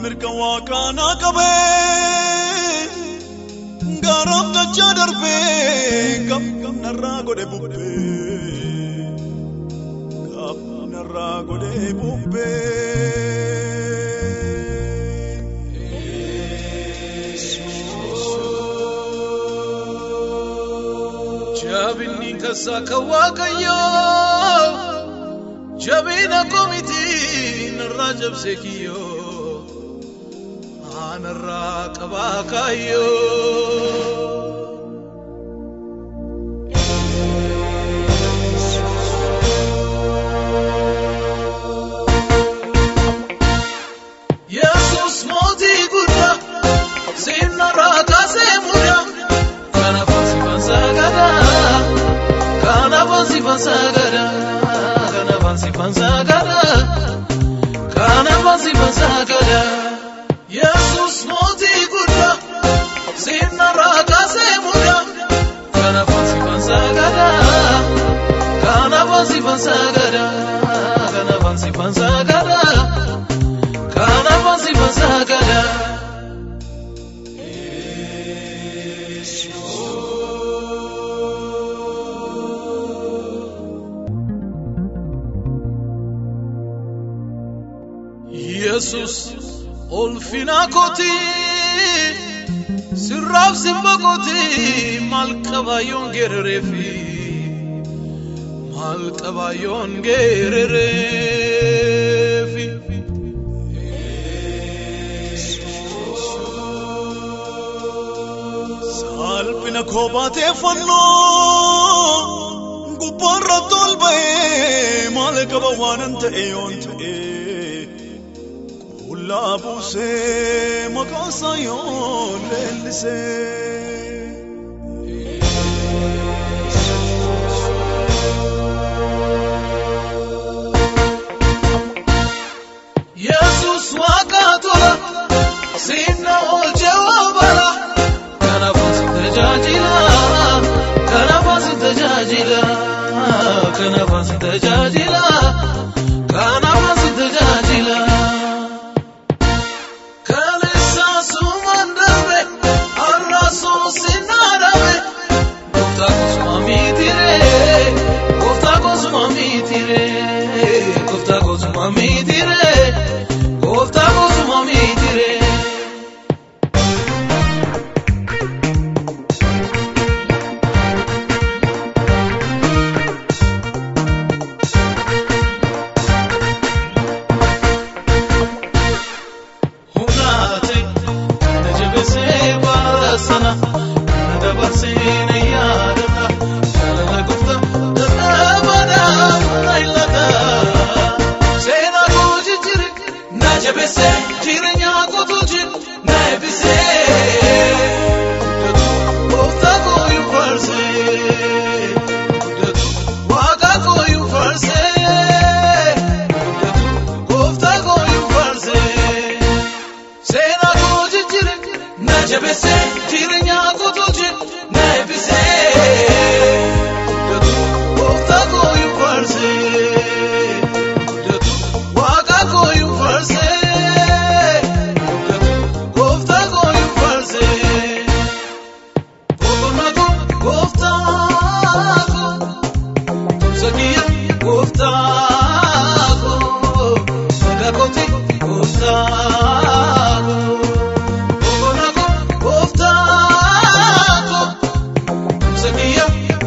mirga waaqana qabe garam dacha darbe kam narra gode bubbe kam narra gode bubbe jabini kasaka waqayyo jabina komiti narajab sekiyo anarra qabakayo Jesus moti guda sinara kasemuda kana fansi fansagada kana fansi fansagada kana fansi fansagada kana fansi fansagada Jesus moti guda sinara kasemuda kana fansi fansagada kana fansi fansagada kana fansi fansagada kana fansi fansagada Jesus olfina koti sirraf simbakoti malqabayon gererefi malqabayon gererefi salpina kobate fanno gubarra tolbe malqabawan anta eyonte la buse makasayon lelise Jesus waqatola sinna oljawabala kana fansi tajajila kana fansi tajajila kana fansi tajajila kana fansi tajajila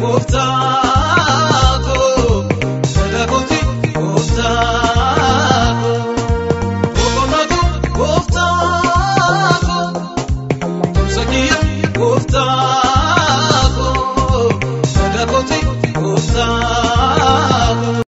Gofta